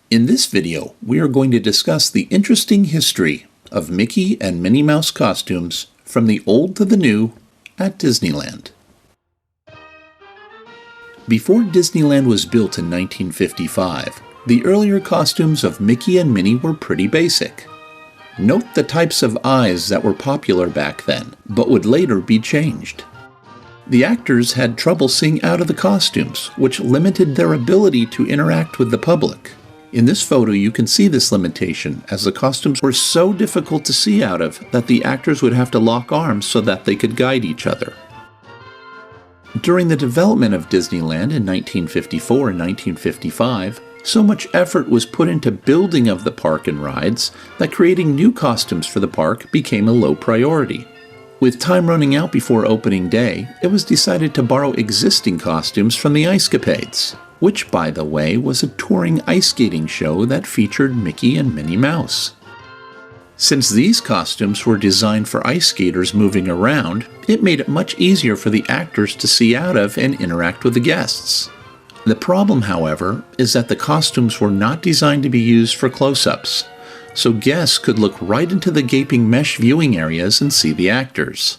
In this video, we are going to discuss the interesting history of Mickey and Minnie Mouse costumes from the old to the new at Disneyland. Before Disneyland was built in 1955, the earlier costumes of Mickey and Minnie were pretty basic. Note the types of eyes that were popular back then, but would later be changed. The actors had trouble seeing out of the costumes, which limited their ability to interact with the public. In this photo, you can see this limitation, as the costumes were so difficult to see out of that the actors would have to lock arms so that they could guide each other. During the development of Disneyland in 1954 and 1955, so much effort was put into building of the park and rides that creating new costumes for the park became a low priority. With time running out before opening day, it was decided to borrow existing costumes from the Ice Capades, which, by the way, was a touring ice skating show that featured Mickey and Minnie Mouse. Since these costumes were designed for ice skaters moving around, it made it much easier for the actors to see out of and interact with the guests. The problem, however, is that the costumes were not designed to be used for close-ups, so guests could look right into the gaping mesh viewing areas and see the actors.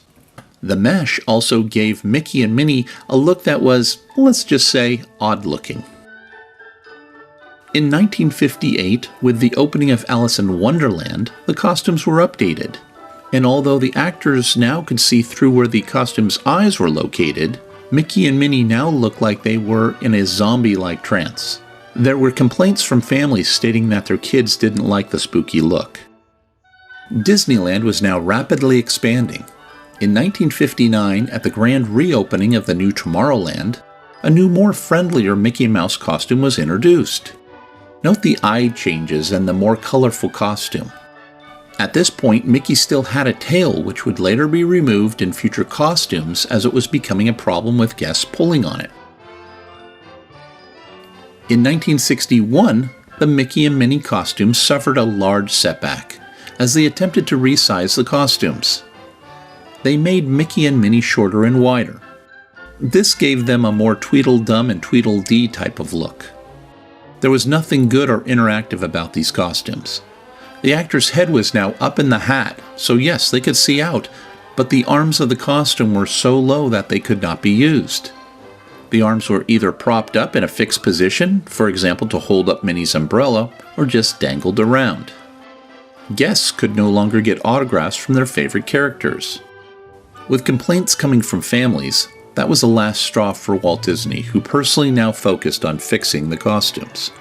The mesh also gave Mickey and Minnie a look that was, let's just say, odd-looking. In 1958, with the opening of Alice in Wonderland, the costumes were updated. And although the actors now could see through where the costume's eyes were located, Mickey and Minnie now looked like they were in a zombie-like trance. There were complaints from families stating that their kids didn't like the spooky look. Disneyland was now rapidly expanding. In 1959, at the grand reopening of the new Tomorrowland, a new, more friendlier Mickey Mouse costume was introduced. Note the eye changes and the more colorful costume. At this point, Mickey still had a tail, which would later be removed in future costumes as it was becoming a problem with guests pulling on it. In 1961, the Mickey and Minnie costumes suffered a large setback as they attempted to resize the costumes. They made Mickey and Minnie shorter and wider. This gave them a more Tweedledum and Tweedledee type of look. There was nothing good or interactive about these costumes. The actor's head was now up in the hat, so yes, they could see out, but the arms of the costume were so low that they could not be used. The arms were either propped up in a fixed position, for example to hold up Minnie's umbrella, or just dangled around. Guests could no longer get autographs from their favorite characters. With complaints coming from families, that was the last straw for Walt Disney, who personally now focused on fixing the costumes.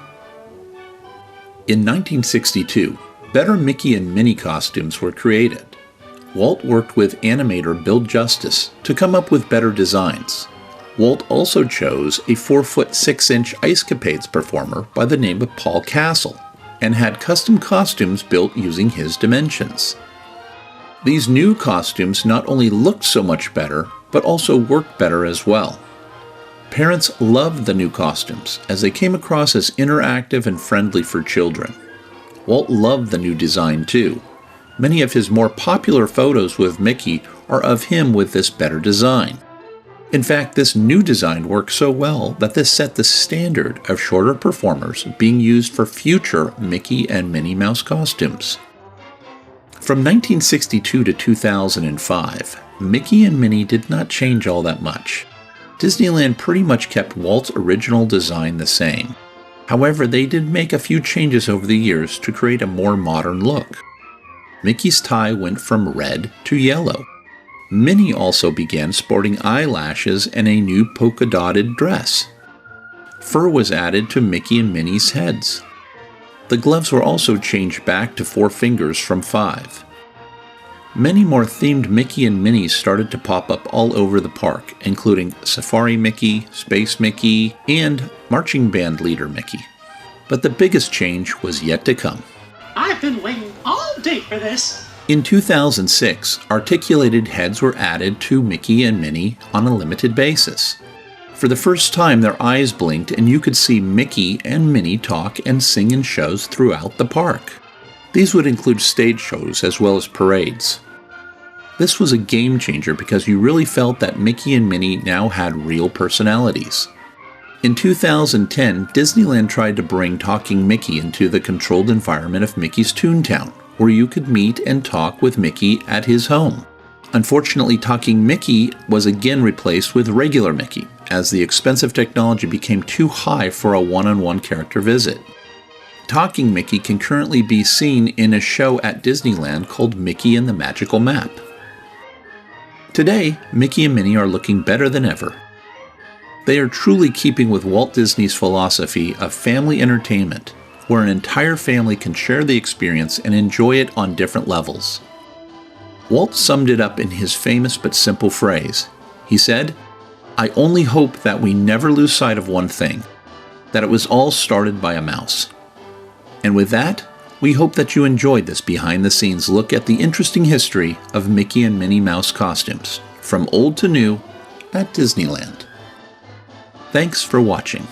In 1962, better Mickey and Minnie costumes were created. Walt worked with animator Bill Justice to come up with better designs. Walt also chose a 4-foot 6-inch Ice Capades performer by the name of Paul Castle, and had custom costumes built using his dimensions. These new costumes not only looked so much better, but also worked better as well. Parents loved the new costumes, as they came across as interactive and friendly for children. Walt loved the new design too. Many of his more popular photos with Mickey are of him with this better design. In fact, this new design worked so well that this set the standard of shorter performers being used for future Mickey and Minnie Mouse costumes. From 1962 to 2005, Mickey and Minnie did not change all that much. Disneyland pretty much kept Walt's original design the same. However, they did make a few changes over the years to create a more modern look. Mickey's tie went from red to yellow. Minnie also began sporting eyelashes and a new polka-dotted dress. Fur was added to Mickey and Minnie's heads. The gloves were also changed back to 4 fingers from 5. Many more themed Mickey and Minnie started to pop up all over the park, including Safari Mickey, Space Mickey, and Marching Band Leader Mickey. But the biggest change was yet to come. I've been waiting all day for this. In 2006, articulated heads were added to Mickey and Minnie on a limited basis. For the first time, their eyes blinked and you could see Mickey and Minnie talk and sing in shows throughout the park. These would include stage shows as well as parades. This was a game changer because you really felt that Mickey and Minnie now had real personalities. In 2010, Disneyland tried to bring Talking Mickey into the controlled environment of Mickey's Toontown, where you could meet and talk with Mickey at his home. Unfortunately, Talking Mickey was again replaced with regular Mickey, as the expensive technology became too high for a one-on-one character visit. Talking Mickey can currently be seen in a show at Disneyland called Mickey and the Magical Map. Today, Mickey and Minnie are looking better than ever. They are truly keeping with Walt Disney's philosophy of family entertainment, where an entire family can share the experience and enjoy it on different levels. Walt summed it up in his famous but simple phrase. He said, "I only hope that we never lose sight of one thing, that it was all started by a mouse." And with that, we hope that you enjoyed this behind-the-scenes look at the interesting history of Mickey and Minnie Mouse costumes, from old to new, at Disneyland. Thanks for watching.